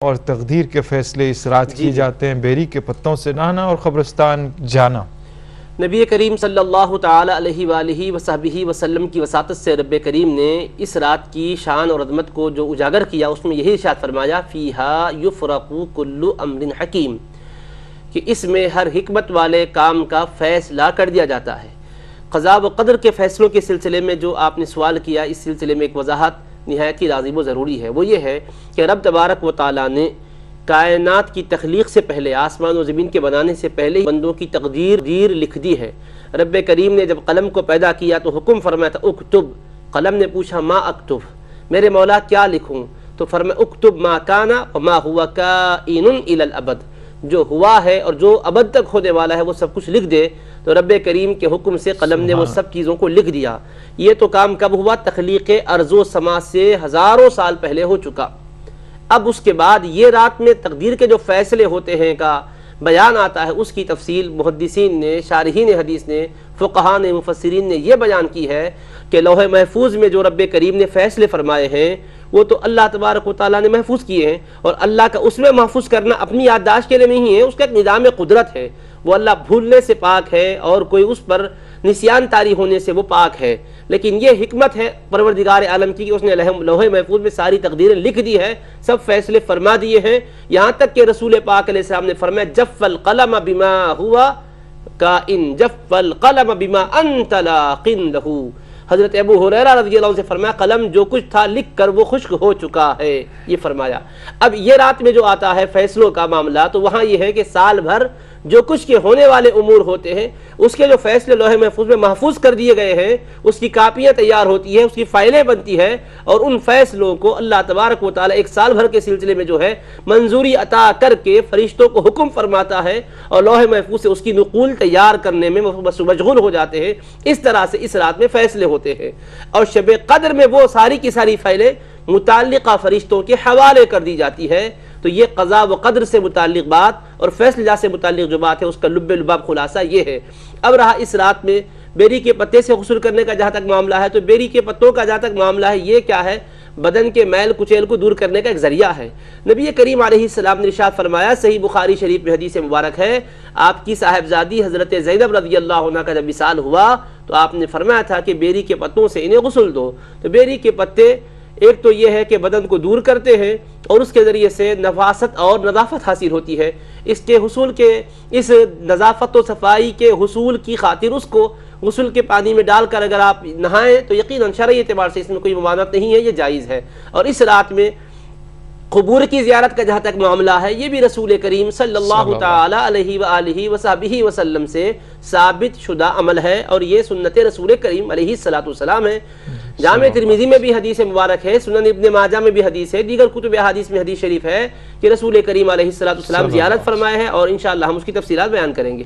اور تقدیر کے فیصلے اس رات کیے جاتے ہیں، بیری کے پتوں سے نہانا اور قبرستان جانا۔ نبی کریم صلی اللہ تعالی علیہ وآلہ وصحبہ وسلم کی وساطت سے رب کریم نے اس رات کی شان اور عظمت کو جو اجاگر کیا، اس میں یہی ارشاد فرمایا فیہا یفرق کل امر حکیم، کہ اس میں ہر حکمت والے کام کا فیصلہ کر دیا جاتا ہے۔ قضاء و قدر کے فیصلوں کے سلسلے میں جو آپ نے سوال کیا، اس سلسلے میں ایک وضاحت نہایت ہی لازم و ضروری ہے، وہ یہ ہے کہ رب تبارک و تعالیٰ نے کائنات کی تخلیق سے پہلے، آسمان و زمین کے بنانے سے پہلے بندوں کی تقدیر لکھ دی ہے۔ رب کریم نے جب قلم کو پیدا کیا تو حکم فرمایا تھا اکتب، قلم نے پوچھا ما اکتب، میرے مولا کیا لکھوں؟ تو فرمایا اکتب ما کانا وما ہوا کائن الی الابد، جو ہوا ہے اور جو ابد تک ہونے والا ہے وہ سب کچھ لکھ دے۔ تو رب کریم کے حکم سے قلم نے وہ سب چیزوں کو لکھ دیا۔ یہ تو کام کب ہوا؟ تخلیق ارض و سما سے ہزاروں سال پہلے ہو چکا۔ اب اس کے بعد یہ رات میں تقدیر کے جو فیصلے ہوتے ہیں کا بیان آتا ہے، اس کی تفصیل محدثین نے، شارحین حدیث نے، فقہاء نے، مفسرین نے یہ بیان کی ہے کہ لوح محفوظ میں جو رب کریم نے فیصلے فرمائے ہیں وہ تو اللہ تبارک و تعالیٰ نے محفوظ کیے ہیں، اور اللہ کا اس میں محفوظ کرنا اپنی یادداشت کے لیے نہیں ہے، اس کا ایک نظام قدرت ہے۔ وہ اللہ بھولنے سے پاک ہے اور کوئی اس پر نسیان طاری ہونے سے وہ پاک ہے، لیکن یہ حکمت ہے پروردگار عالم کی کہ اس نے لوح محفوظ میں ساری تقدیریں لکھ دی ہے، سب فیصلے فرما دیے ہیں، یہاں تک کہ رسول پاک علیہ السلام نے فرمایا جف القلم بما ہوا کائن جف القلم بما انت لاقن لہ۔ حضرت ابو ہریرہ رضی اللہ عنہ سے فرمایا قلم جو کچھ تھا لکھ کر وہ خشک ہو چکا ہے، یہ فرمایا۔ اب یہ رات میں جو آتا ہے فیصلوں کا معاملہ، تو وہاں یہ ہے کہ سال بھر جو کچھ کے ہونے والے امور ہوتے ہیں اس کے جو فیصلے لوح محفوظ میں محفوظ کر دیے گئے ہیں، اس کی کاپیاں تیار ہوتی ہیں، اس کی فائلیں بنتی ہیں، اور ان فیصلوں کو اللہ تبارک و تعالیٰ ایک سال بھر کے سلسلے میں جو ہے منظوری عطا کر کے فرشتوں کو حکم فرماتا ہے، اور لوح محفوظ سے اس کی نقول تیار کرنے میں مشغول ہو جاتے ہیں۔ اس طرح سے اس رات میں فیصلے ہوتے ہیں، اور شب قدر میں وہ ساری کی ساری فائلیں متعلقہ فرشتوں کے حوالے کر دی جاتی ہے۔ تو یہ قضاء و قدر سے متعلق بات اور فیصلہ جات سے متعلق جو بات ہے اس کا لب لباب خلاصہ یہ ہے۔ اب رہا اس رات میں بیری کے پتے سے غسل کرنے کا جہاں تک معاملہ ہے، تو بیری کے پتوں کا جہاں تک معاملہ ہے یہ کیا ہے؟ بدن کے میل کچیل کو دور کرنے کا ایک ذریعہ ہے۔ نبی کریم علیہ السلام نے ارشاد فرمایا، صحیح بخاری شریف میں حدیث مبارک ہے، آپ کی صاحبزادی حضرت زینب رضی اللہ عنہ کا جب وصال ہوا تو آپ نے فرمایا تھا کہ بیری کے پتوں سے انہیں غسل دو۔ تو بیری کے پتے ایک تو یہ ہے کہ بدن کو دور کرتے ہیں اور اس کے ذریعے سے نفاست اور نظافت حاصل ہوتی ہے۔ اس کے حصول کے اس نظافت و صفائی کے حصول کی خاطر اس کو غسل کے پانی میں ڈال کر اگر آپ نہائیں تو یقیناً شرعی اعتبار سے اس میں کوئی ممانعت نہیں ہے، یہ جائز ہے۔ اور اس رات میں قبور کی زیارت کا جہاں تک معاملہ ہے، یہ بھی رسول کریم صلی اللہ تعالی علیہ وآلہ وصحبہ وسلم سے ثابت شدہ عمل ہے، اور یہ سنت رسول کریم علیہ السلام ہے۔ جامع ترمذی میں بھی حدیث مبارک ہے، سنن ابن ماجہ میں بھی حدیث ہے، دیگر کتب حدیث میں حدیث شریف ہے کہ رسول کریم علیہ السلام زیارت فرمائے ہیں، اور انشاءاللہ ہم اس کی تفصیلات بیان کریں گے۔